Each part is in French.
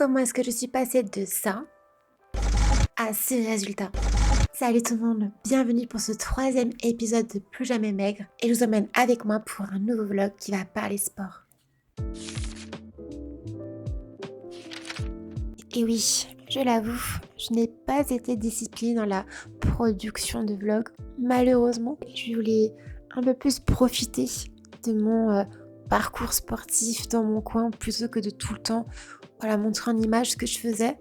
comment est-ce que je suis passée de ça à ce résultat. Salut tout le monde, bienvenue pour ce 3e épisode de Plus Jamais Maigre et je vous emmène avec moi pour un nouveau vlog qui va parler sport. Et oui, je l'avoue, je n'ai pas été disciplinée dans la production de vlogs. Malheureusement, je voulais un peu plus profiter de mon parcours sportif dans mon coin plutôt que de tout le temps montrer en image ce que je faisais.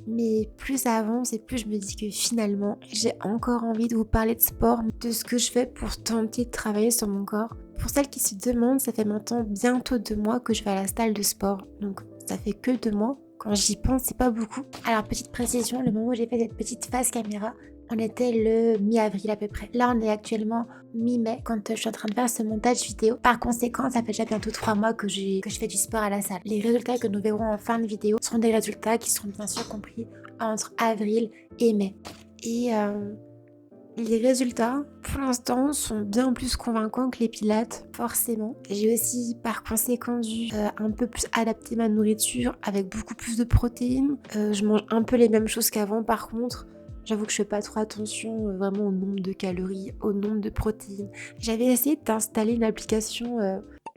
Mais plus ça avance et plus je me dis que finalement, j'ai encore envie de vous parler de sport, de ce que je fais pour tenter de travailler sur mon corps. Pour celles qui se demandent, ça fait maintenant bientôt 2 mois que je vais à la salle de sport. Donc ça fait que 2 mois. Quand j'y pense, c'est pas beaucoup. Alors petite précision, le moment où j'ai fait cette petite face caméra, on était le mi-avril à peu près. Là, on est actuellement mi-mai quand je suis en train de faire ce montage vidéo. Par conséquent, ça fait déjà bientôt 3 mois que je fais du sport à la salle. Les résultats que nous verrons en fin de vidéo sont des résultats qui seront bien sûr compris entre avril et mai. Et les résultats, pour l'instant, sont bien plus convaincants que les pilates, forcément. J'ai aussi, par conséquent, dû un peu plus adapter ma nourriture avec beaucoup plus de protéines. Je mange un peu les mêmes choses qu'avant, par contre. J'avoue que je fais pas trop attention vraiment au nombre de calories, au nombre de protéines. J'avais essayé d'installer une application,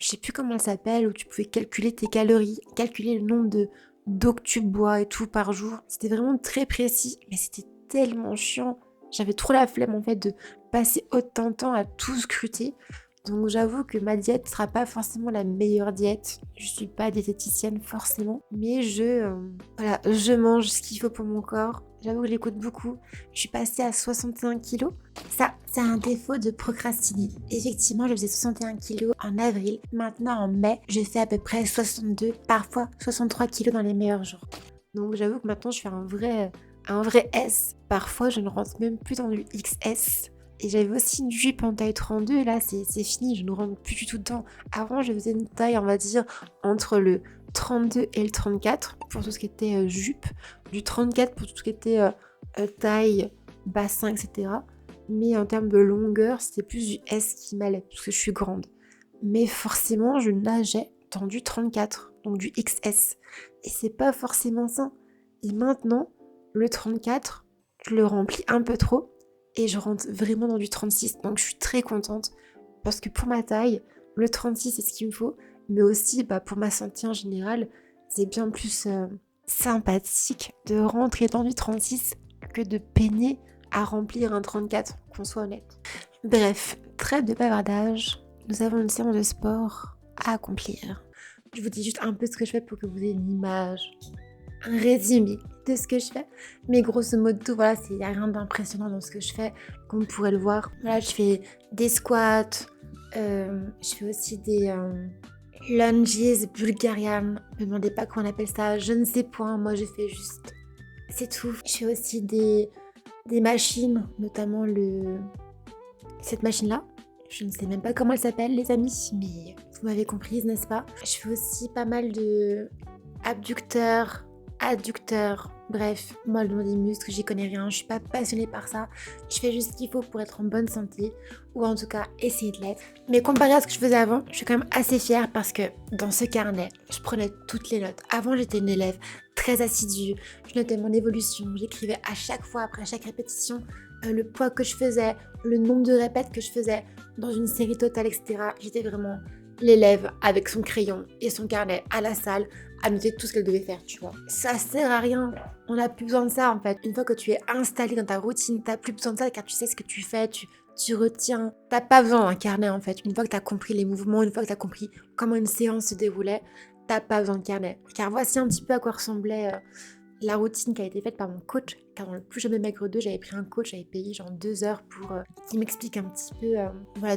je sais plus comment elle s'appelle, où tu pouvais calculer tes calories, calculer le nombre d'eau que tu bois et tout par jour. C'était vraiment très précis, mais c'était tellement chiant. J'avais trop la flemme en fait de passer autant de temps à tout scruter. Donc j'avoue que ma diète sera pas forcément la meilleure diète. Je suis pas diététicienne forcément, mais je mange ce qu'il faut pour mon corps. J'avoue que j'écoute beaucoup. Je suis passée à 61 kilos. Ça, c'est un défaut de procrastiner. Effectivement, je faisais 61 kilos en avril. Maintenant, en mai, je fais à peu près 62, parfois 63 kilos dans les meilleurs jours. Donc j'avoue que maintenant, je fais un vrai S. Parfois, je ne rentre même plus dans du XS. Et j'avais aussi une jupe en taille 32, là c'est fini, je ne rentre plus du tout dedans. Avant, je faisais une taille, on va dire, entre le 32 et le 34 pour tout ce qui était jupe, du 34 pour tout ce qui était taille, bassin, etc. Mais en termes de longueur, c'était plus du S qui m'allait, parce que je suis grande. Mais forcément, je nageais dans du 34, donc du XS. Et c'est pas forcément ça. Et maintenant, le 34, je le remplis un peu trop. Et je rentre vraiment dans du 36, donc je suis très contente parce que pour ma taille, le 36 c'est ce qu'il me faut, mais aussi pour ma santé en général, c'est bien plus sympathique de rentrer dans du 36 que de peiner à remplir un 34, qu'on soit honnête. Bref, trêve de bavardage, nous avons une séance de sport à accomplir. Je vous dis juste un peu ce que je fais pour que vous ayez une image, un résumé de ce que je fais, mais grosso modo il n'y a rien d'impressionnant dans ce que je fais comme vous pourrez le voir. Voilà, je fais des squats, je fais aussi des lunges bulgarian, ne me demandez pas comment on appelle ça, je ne sais point, moi je fais juste, c'est tout. Je fais aussi des machines, notamment cette machine là, je ne sais même pas comment elle s'appelle les amis, mais vous m'avez comprise n'est-ce pas. Je fais aussi pas mal de abducteurs, adducteurs, bref, moi le nom des muscles, j'y connais rien, je suis pas passionnée par ça, je fais juste ce qu'il faut pour être en bonne santé, ou en tout cas essayer de l'être. Mais comparé à ce que je faisais avant, je suis quand même assez fière parce que dans ce carnet, je prenais toutes les notes. Avant j'étais une élève très assidue, je notais mon évolution, j'écrivais à chaque fois, après chaque répétition, le poids que je faisais, le nombre de répètes que je faisais dans une série totale, etc. J'étais vraiment l'élève avec son crayon et son carnet à la salle à noter tout ce qu'elle devait faire, tu vois. Ça sert à rien, on n'a plus besoin de ça en fait. Une fois que tu es installé dans ta routine, t'as plus besoin de ça car tu sais ce que tu fais, tu retiens. T'as pas besoin d'un carnet en fait. Une fois que t'as compris les mouvements, une fois que t'as compris comment une séance se déroulait, t'as pas besoin de carnet. Car voici un petit peu à quoi ressemblait la routine qui a été faite par mon coach. Car dans le Plus Jamais Maigre 2, j'avais pris un coach, j'avais payé genre 2 heures pour qu'il m'explique un petit peu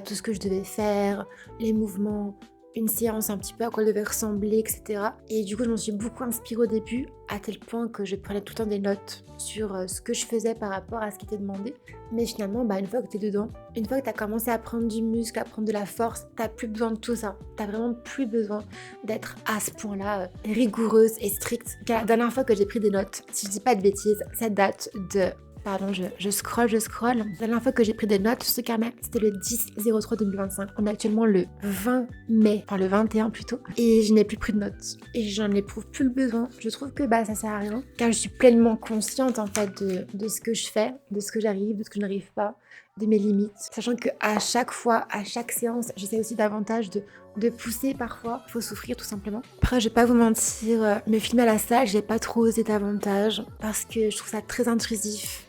tout ce que je devais faire, les mouvements, une séance un petit peu à quoi elle devait ressembler, etc. Et du coup, je m'en suis beaucoup inspirée au début, à tel point que je prenais tout le temps des notes sur ce que je faisais par rapport à ce qui était demandé. Mais finalement, une fois que t'es dedans, une fois que t'as commencé à prendre du muscle, à prendre de la force, t'as plus besoin de tout ça. T'as vraiment plus besoin d'être à ce point-là rigoureuse et stricte. Car la dernière fois que j'ai pris des notes, si je dis pas de bêtises, ça date de Pardon, je scroll. La dernière fois que j'ai pris des notes sur ce carnet, c'était le 10/03/2025. On est actuellement le 20 mai, enfin le 21 plutôt, et je n'ai plus pris de notes. Et j'en éprouve plus le besoin. Je trouve que ça sert à rien, car je suis pleinement consciente en fait de ce que je fais, de ce que j'arrive, de ce que je n'arrive pas, de mes limites. Sachant que à chaque fois, à chaque séance, j'essaie aussi davantage de pousser parfois. Il faut souffrir tout simplement. Après, je vais pas vous mentir, me filmer à la salle, j'ai pas trop osé davantage parce que je trouve ça très intrusif,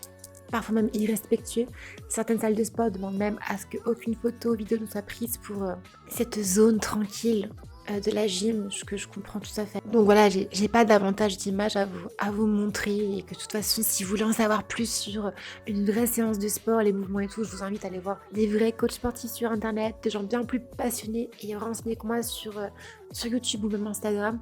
parfois même irrespectueux. Certaines salles de sport demandent même à ce qu'aucune photo ou vidéo ne soit prise pour cette zone tranquille de la gym, ce que je comprends tout à fait. Donc voilà, j'ai pas davantage d'images à vous montrer, et que de toute façon, si vous voulez en savoir plus sur une vraie séance de sport, les mouvements et tout, je vous invite à aller voir des vrais coachs sportifs sur internet, des gens bien plus passionnés et renseignés que moi sur YouTube ou même Instagram.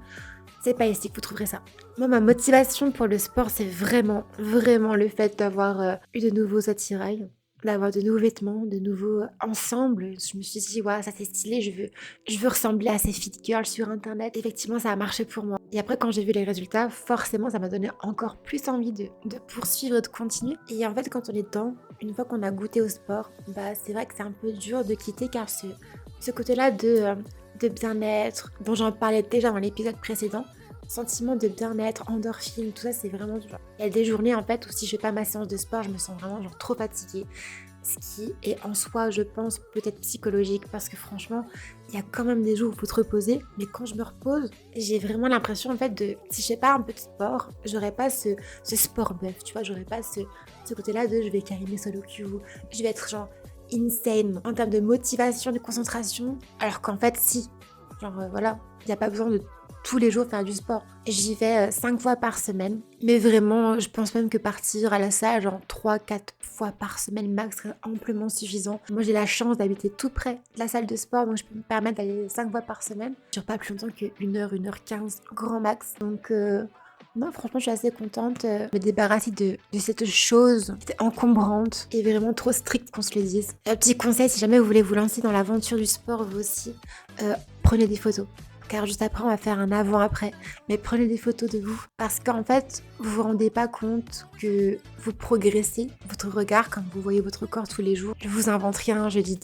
C'est pas ici que vous trouverez ça. Moi, ma motivation pour le sport, c'est vraiment le fait d'avoir eu de nouveaux attirails, d'avoir de nouveaux vêtements, de nouveaux ensembles. Je me suis dit, ouais, ça c'est stylé, je veux ressembler à ces fit girls sur internet. Effectivement, ça a marché pour moi. Et après, quand j'ai vu les résultats, forcément, ça m'a donné encore plus envie de poursuivre, de continuer. Et en fait, quand on est dedans, une fois qu'on a goûté au sport, c'est vrai que c'est un peu dur de quitter, car ce côté-là de bien-être, dont j'en parlais déjà dans l'épisode précédent, sentiment de bien-être, endorphine, tout ça, c'est vraiment dur. Il y a des journées en fait où si je fais pas ma séance de sport, je me sens vraiment trop fatiguée. Ce qui est en soi, je pense, peut-être psychologique, parce que franchement, il y a quand même des jours où il faut te reposer, mais quand je me repose, j'ai vraiment l'impression en fait si je fais pas un peu de sport, j'aurais pas ce sport buff, tu vois, j'aurais pas ce côté-là de je vais carrer mes solo queue, je vais être genre insane en termes de motivation, de concentration, alors qu'en fait si, voilà, il n'y a pas besoin de tous les jours faire du sport. J'y vais 5 fois par semaine, mais vraiment, je pense même que partir à la salle, genre 3-4 fois par semaine max, serait amplement suffisant. Moi, j'ai la chance d'habiter tout près de la salle de sport, donc je peux me permettre d'aller 5 fois par semaine. Je ne dure pas plus longtemps que 1h15 grand max, donc non, franchement, je suis assez contente de me débarrasser de cette chose qui était encombrante et vraiment trop stricte qu'on se le dise. Un petit conseil, si jamais vous voulez vous lancer dans l'aventure du sport, vous aussi, prenez des photos. Car juste après, on va faire un avant-après. Mais prenez des photos de vous. Parce qu'en fait, vous vous rendez pas compte que vous progressez votre regard quand vous voyez votre corps tous les jours. Je vous invente rien, je dis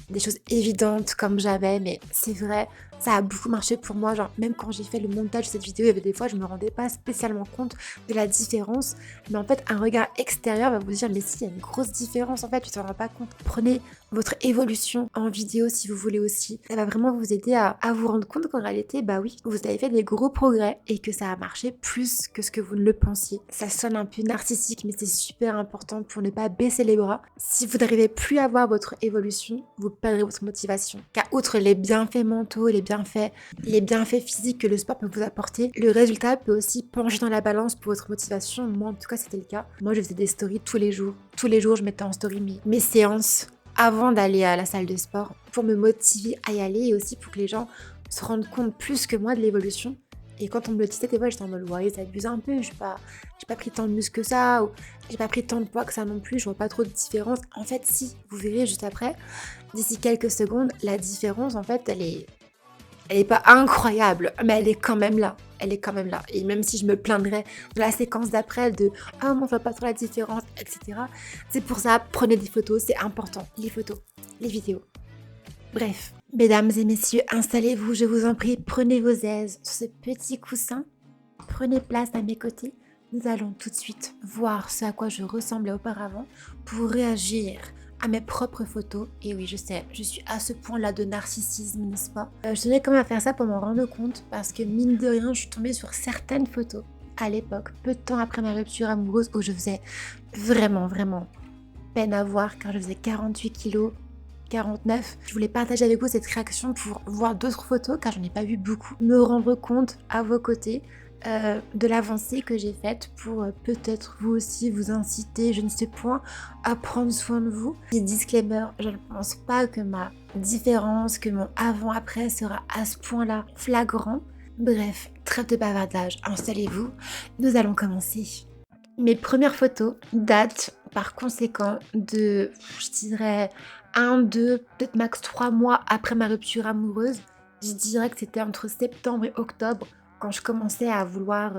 des choses évidentes comme j'avais, mais c'est vrai, ça a beaucoup marché pour moi. Genre, même quand j'ai fait le montage de cette vidéo, il y avait des fois, je me rendais pas spécialement compte de la différence. Mais en fait, un regard extérieur va vous dire, mais si, il y a une grosse différence, en fait, tu t'en rends pas compte. Prenez votre évolution en vidéo si vous voulez aussi. Ça va vraiment vous aider à vous rendre compte qu'en réalité, oui, vous avez fait des gros progrès et que ça a marché plus que ce que vous ne le pensiez. Ça sonne un peu narcissique, mais c'est super important pour ne pas baisser les bras. Si vous n'arrivez plus à voir votre évolution, vous perdrez votre motivation. Car outre les bienfaits mentaux, les bienfaits physiques que le sport peut vous apporter, le résultat peut aussi pencher dans la balance pour votre motivation. Moi, en tout cas, c'était le cas. Moi, je faisais des stories tous les jours. Tous les jours, je mettais en story mes séances avant d'aller à la salle de sport pour me motiver à y aller et aussi pour que les gens se rendent compte plus que moi de l'évolution. Et quand on me le disait, des fois, j'étais en mode, ouais, ça abuse un peu, j'ai pas pris tant de muscles que ça, ou j'ai pas pris tant de poids que ça non plus, je vois pas trop de différence. En fait, si, vous verrez juste après, d'ici quelques secondes, la différence, en fait, elle est pas incroyable, mais elle est quand même là. Elle est quand même là. Et même si je me plaindrais de la séquence d'après de « Ah, moi, je vois pas trop la différence, etc. » C'est pour ça, prenez des photos, c'est important. Les photos, les vidéos. Bref, mesdames et messieurs, installez-vous, je vous en prie, prenez vos aises sur ce petit coussin, prenez place à mes côtés. Nous allons tout de suite voir ce à quoi je ressemblais auparavant pour réagir à mes propres photos. Et oui, je sais, je suis à ce point-là de narcissisme, n'est-ce pas? Je tenais quand même à faire ça pour m'en rendre compte parce que mine de rien, je suis tombée sur certaines photos à l'époque, peu de temps après ma rupture amoureuse, où je faisais vraiment peine à voir car je faisais 48 kilos. 49. Je voulais partager avec vous cette réaction pour voir d'autres photos car j'en ai pas vu beaucoup. Me rendre compte à vos côtés de l'avancée que j'ai faite pour peut-être vous aussi vous inciter, je ne sais point, à prendre soin de vous. Petit disclaimer, je ne pense pas que ma différence, que mon avant-après sera à ce point-là flagrant. Bref, trêve de bavardage, installez-vous, nous allons commencer. Mes premières photos datent par conséquent de, je dirais, 1, 2, peut-être max 3 mois après ma rupture amoureuse. Je dirais que c'était entre septembre et octobre quand je commençais à vouloir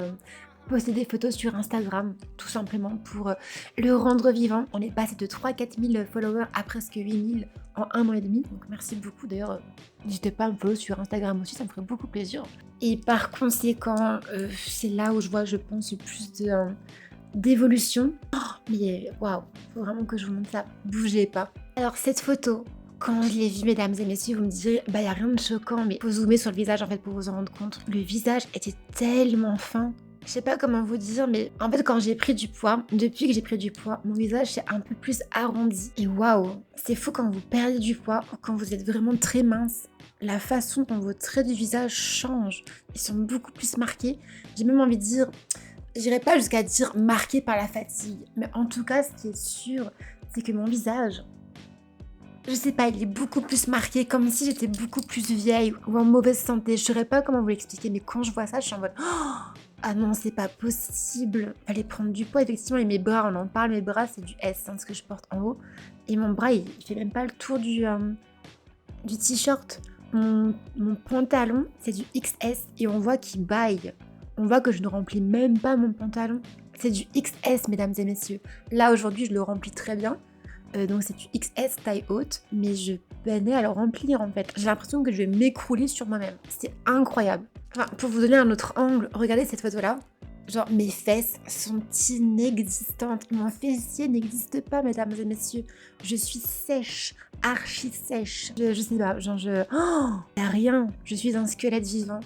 poster des photos sur Instagram, tout simplement pour le rendre vivant. On est passé de 3-4 000 followers à presque 8 000 en 1 an et demi. Donc merci beaucoup. D'ailleurs, n'hésitez pas à me follow sur Instagram aussi, ça me ferait beaucoup plaisir. Et par conséquent, c'est là où je vois, je pense, le plus d'évolution. Oh, mais waouh, faut vraiment que je vous montre ça. Bougez pas. Alors cette photo, quand je l'ai vue, mesdames et messieurs, vous me direz, bah y a rien de choquant, mais faut zoomer sur le visage en fait pour vous en rendre compte. Le visage était tellement fin. Je sais pas comment vous dire, mais en fait quand j'ai pris du poids, depuis que j'ai pris du poids, mon visage s'est un peu plus arrondi. Et waouh, c'est fou quand vous perdez du poids ou quand vous êtes vraiment très mince. La façon dont vos traits du visage changent, ils sont beaucoup plus marqués. J'ai même envie de dire, j'irai pas jusqu'à dire marqué par la fatigue, mais en tout cas, ce qui est sûr, c'est que mon visage, je sais pas, il est beaucoup plus marqué, comme si j'étais beaucoup plus vieille ou en mauvaise santé. Je saurais pas comment vous l'expliquer, mais quand je vois ça, je suis en mode oh, ah non, c'est pas possible. Fallait prendre du poids, effectivement, et mes bras, on en parle, mes bras, c'est du S, hein, ce que je porte en haut. Et mon bras, il fait même pas le tour du t-shirt. Mon pantalon, c'est du XS et on voit qu'il baille. On voit que je ne remplis même pas mon pantalon. C'est du XS, mesdames et messieurs. Là, aujourd'hui, je le remplis très bien. Donc c'est du XS taille haute, mais je peinais à le remplir en fait. J'ai l'impression que je vais m'écrouler sur moi-même. C'est incroyable. Enfin, pour vous donner un autre angle, regardez cette photo-là. Genre, mes fesses sont inexistantes. Mon fessier n'existe pas, mesdames et messieurs. Je suis sèche, archi sèche. Je sais pas, genre oh, y a rien. Je suis un squelette vivant.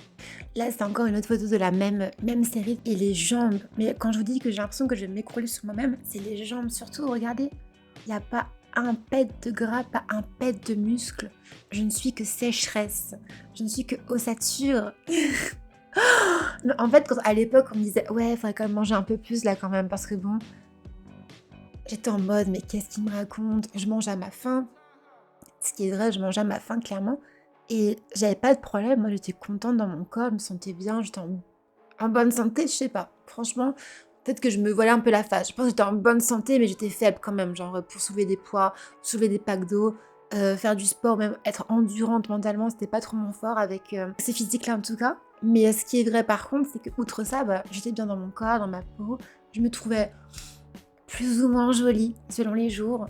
Là, c'est encore une autre photo de la même série. Et les jambes. Mais quand je vous dis que j'ai l'impression que je vais m'écrouler sur moi-même, c'est les jambes surtout, regardez. Il n'y a pas un pet de gras, pas un pet de muscle. Je ne suis que sécheresse. Je ne suis que ossature. Non, en fait, à l'époque, on me disait ouais, il faudrait quand même manger un peu plus là quand même. Parce que bon, j'étais en mode mais qu'est-ce qu'il me raconte? Je mange à ma faim. Ce qui est vrai, je mange à ma faim clairement. Et j'avais pas de problème. Moi, j'étais contente dans mon corps, je me sentais bien, j'étais en bonne santé, je sais pas. Franchement, peut-être que je me voilais un peu la face. Je pense que j'étais en bonne santé, mais j'étais faible quand même. Genre, pour soulever des poids, soulever des packs d'eau, faire du sport, même être endurante mentalement, c'était pas trop mon fort avec ces physiques-là en tout cas. Mais ce qui est vrai par contre, c'est que outre ça, bah, j'étais bien dans mon corps, dans ma peau. Je me trouvais plus ou moins jolie selon les jours.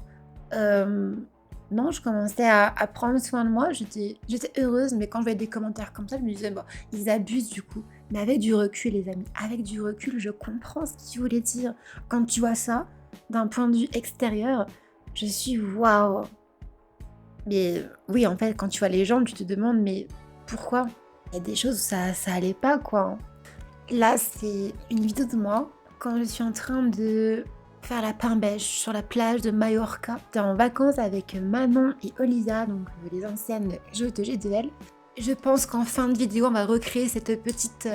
Non, je commençais à prendre soin de moi. J'étais heureuse, mais quand je voyais des commentaires comme ça, je me disais, bon, ils abusent du coup. Mais avec du recul, les amis, avec du recul, je comprends ce qu'ils voulaient dire. Quand tu vois ça, d'un point de vue extérieur, je suis waouh. Mais oui, en fait, quand tu vois les gens, tu te demandes, mais pourquoi? Il y a des choses où ça allait pas, quoi. Là, c'est une vidéo de moi quand je suis en train de faire la pain-bêche sur la plage de Majorca. J'étais en vacances avec Manon et Olivia, donc les anciennes joueuses de G2L. Je pense qu'en fin de vidéo, on va recréer cette petite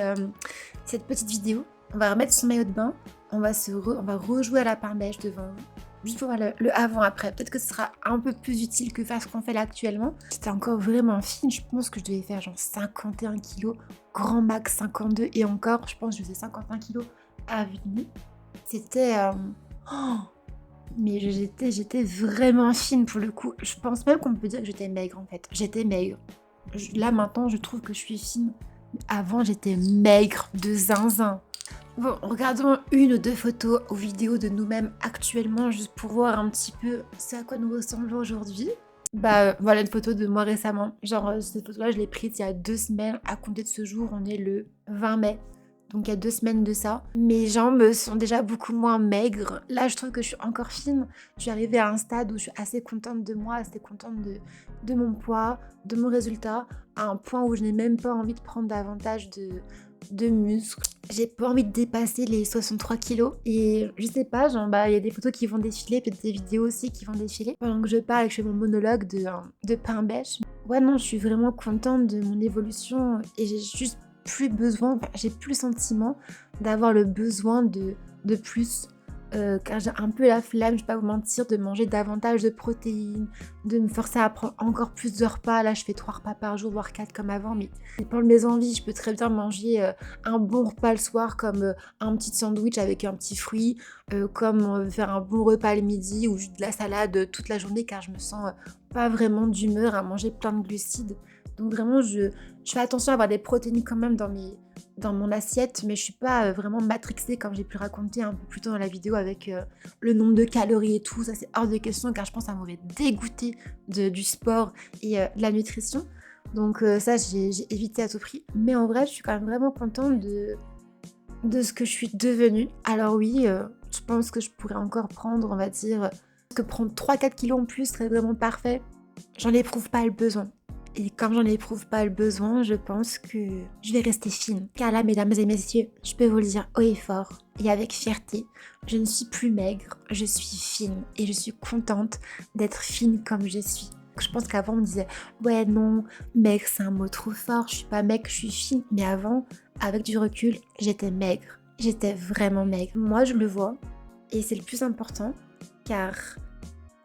vidéo. On va remettre son maillot de bain, on va rejouer à la pain-bêche devant vous. Juste pour voir le avant-après. Peut-être que ce sera un peu plus utile que faire ce qu'on fait là actuellement. J'étais encore vraiment fine. Je pense que je devais faire genre 51 kilos, grand max 52. Et encore, je pense que je faisais 51 kilos à vue de nez. C'était... mais j'étais vraiment fine pour le coup. Je pense même qu'on peut dire que j'étais maigre en fait. J'étais maigre. Là maintenant, je trouve que je suis fine. Avant, j'étais maigre de zinzin. Bon, regardons une ou deux photos ou vidéos de nous-mêmes actuellement, juste pour voir un petit peu ce à quoi nous ressemblons aujourd'hui. Bah, voilà une photo de moi récemment. Genre, cette photo-là, je l'ai prise il y a 2 semaines. À compter de ce jour, on est le 20 mai. Donc, il y a 2 semaines de ça. Mes jambes sont déjà beaucoup moins maigres. Là, je trouve que je suis encore fine. Je suis arrivée à un stade où je suis assez contente de moi, assez contente de mon poids, de mon résultat, à un point où je n'ai même pas envie de prendre davantage de muscles. J'ai pas envie de dépasser les 63 kilos et je sais pas, genre bah il y a des photos qui vont défiler, peut-être des vidéos aussi qui vont défiler pendant que je parle et que je fais mon monologue de pain-bêche. Ouais non, je suis vraiment contente de mon évolution et j'ai juste plus besoin, enfin, j'ai plus le sentiment d'avoir le besoin de plus. Car j'ai un peu la flemme, je vais pas vous mentir, de manger davantage de protéines, de me forcer à prendre encore plus de repas. Là, je fais 3 repas par jour, voire 4 comme avant, mais c'est pour mes envies. Je peux très bien manger un bon repas le soir, comme un petit sandwich avec un petit fruit, comme faire un bon repas le midi ou juste de la salade toute la journée, car je me sens pas vraiment d'humeur à manger plein de glucides. Donc vraiment, je fais attention à avoir des protéines quand même dans dans mon assiette, mais je suis pas vraiment matrixée comme j'ai pu raconter un peu plus tôt dans la vidéo avec le nombre de calories et tout. Ça, c'est hors de question car je pense que ça m'aurait dégoûté du sport et de la nutrition. Donc ça, j'ai évité à tout prix. Mais en vrai, je suis quand même vraiment contente de ce que je suis devenue. Alors oui, je pense que je pourrais encore prendre, on va dire, que prendre 3-4 kilos en plus serait vraiment parfait. J'en éprouve pas le besoin. Et comme j'en éprouve pas le besoin, je pense que je vais rester fine. Car là, mesdames et messieurs, je peux vous le dire haut et fort et avec fierté, je ne suis plus maigre, je suis fine et je suis contente d'être fine comme je suis. Je pense qu'avant on me disait ouais non, maigre c'est un mot trop fort, je suis pas maigre, je suis fine. Mais avant, avec du recul, j'étais maigre. J'étais vraiment maigre. Moi je le vois et c'est le plus important car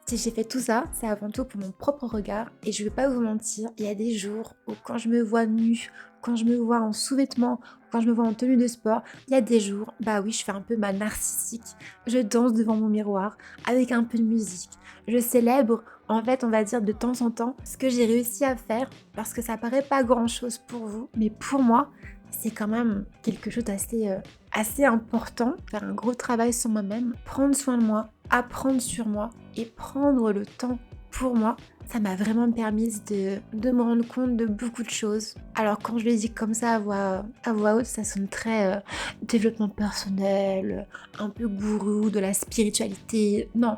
si j'ai fait tout ça, c'est avant tout pour mon propre regard et je vais pas vous mentir, il y a des jours où quand je me vois nue, quand je me vois en sous-vêtements, quand je me vois en tenue de sport, il y a des jours, bah oui, je fais un peu ma narcissique, je danse devant mon miroir avec un peu de musique, je célèbre en fait on va dire de temps en temps ce que j'ai réussi à faire parce que ça paraît pas grand chose pour vous, mais pour moi c'est quand même quelque chose assez important, faire un gros travail sur moi-même, prendre soin de moi, apprendre sur moi et prendre le temps pour moi, ça m'a vraiment permis de me rendre compte de beaucoup de choses. Alors quand je le dis comme ça à voix haute, ça sonne très développement personnel, un peu gourou de la spiritualité. Non,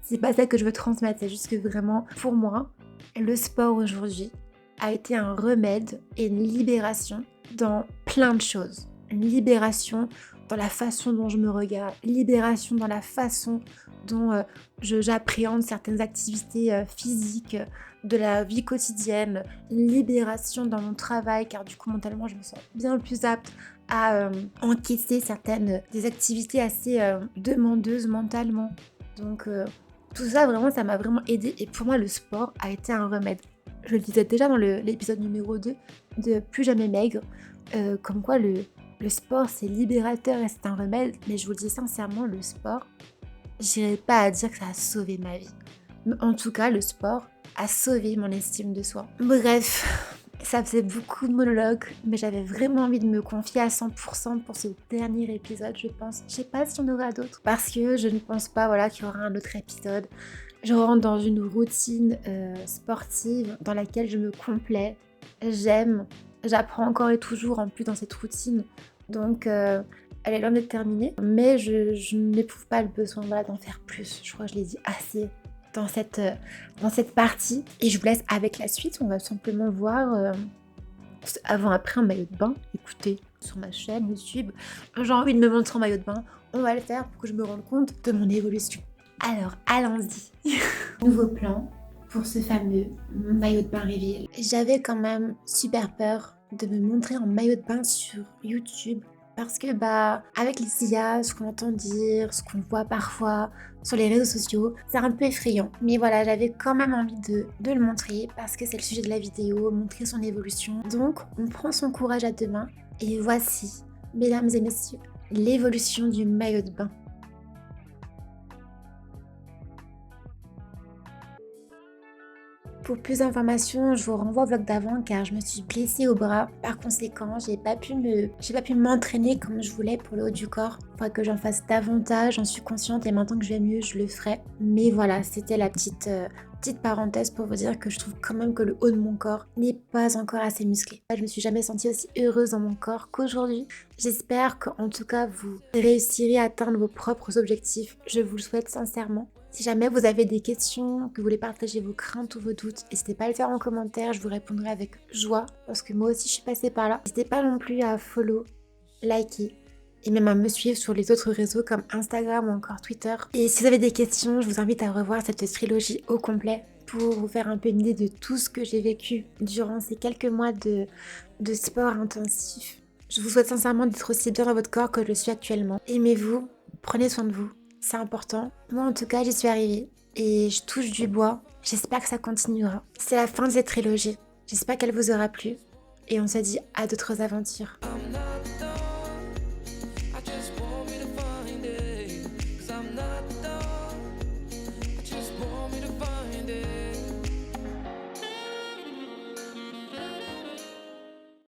c'est pas ça que je veux transmettre, c'est juste que vraiment, pour moi, le sport aujourd'hui a été un remède et une libération dans plein de choses. Une libération dans la façon dont je me regarde, libération dans la façon dont j'appréhende certaines activités physiques de la vie quotidienne, une libération dans mon travail car du coup mentalement je me sens bien plus apte à encaisser certaines des activités assez demandeuses mentalement. Donc tout ça vraiment ça m'a vraiment aidé et pour moi le sport a été un remède. Je le disais déjà dans l'épisode numéro 2 de Plus jamais maigre, comme quoi le sport c'est libérateur et c'est un remède, mais je vous le dis sincèrement, le sport, j'irai pas à dire que ça a sauvé ma vie. Mais en tout cas, le sport a sauvé mon estime de soi. Bref, ça faisait beaucoup de monologues, mais j'avais vraiment envie de me confier à 100% pour ce dernier épisode, je pense. Je sais pas si on aura d'autres, parce que je ne pense pas voilà, qu'il y aura un autre épisode. Je rentre dans une routine sportive dans laquelle je me complais, j'aime, j'apprends encore et toujours en plus dans cette routine. Donc elle est loin d'être terminée, mais je n'éprouve pas le besoin voilà, d'en faire plus. Je crois que je l'ai dit assez dans cette partie. Et je vous laisse avec la suite. On va simplement voir avant-après en maillot de bain. Écoutez, sur ma chaîne YouTube, j'ai envie de me montrer en maillot de bain. On va le faire pour que je me rende compte de mon évolution. Alors, allons-y. Nouveau plan pour ce fameux maillot de bain reveal. J'avais quand même super peur de me montrer en maillot de bain sur YouTube parce que avec les IA, ce qu'on entend dire, ce qu'on voit parfois sur les réseaux sociaux, c'est un peu effrayant. Mais voilà, j'avais quand même envie de le montrer parce que c'est le sujet de la vidéo, montrer son évolution. Donc, on prend son courage à deux mains et voici, mesdames et messieurs, l'évolution du maillot de bain. Pour plus d'informations, je vous renvoie au vlog d'avant car je me suis blessée au bras. Par conséquent, j'ai pas pu m'entraîner comme je voulais pour le haut du corps. Il faudra que j'en fasse davantage, j'en suis consciente et maintenant que je vais mieux, je le ferai. Mais voilà, c'était la petite parenthèse pour vous dire que je trouve quand même que le haut de mon corps n'est pas encore assez musclé. Je me suis jamais sentie aussi heureuse dans mon corps qu'aujourd'hui. J'espère qu'en tout cas vous réussirez à atteindre vos propres objectifs. Je vous le souhaite sincèrement. Si jamais vous avez des questions, que vous voulez partager vos craintes ou vos doutes, n'hésitez pas à le faire en commentaire, je vous répondrai avec joie parce que moi aussi je suis passée par là. N'hésitez pas non plus à follow, liker et même à me suivre sur les autres réseaux comme Instagram ou encore Twitter. Et si vous avez des questions, je vous invite à revoir cette trilogie au complet pour vous faire un peu une idée de tout ce que j'ai vécu durant ces quelques mois de sport intensif. Je vous souhaite sincèrement d'être aussi bien dans votre corps que je le suis actuellement. Aimez-vous, prenez soin de vous. C'est important. Moi, en tout cas, j'y suis arrivée et je touche du bois. J'espère que ça continuera. C'est la fin de cette trilogie. J'espère qu'elle vous aura plu et on se dit à d'autres aventures.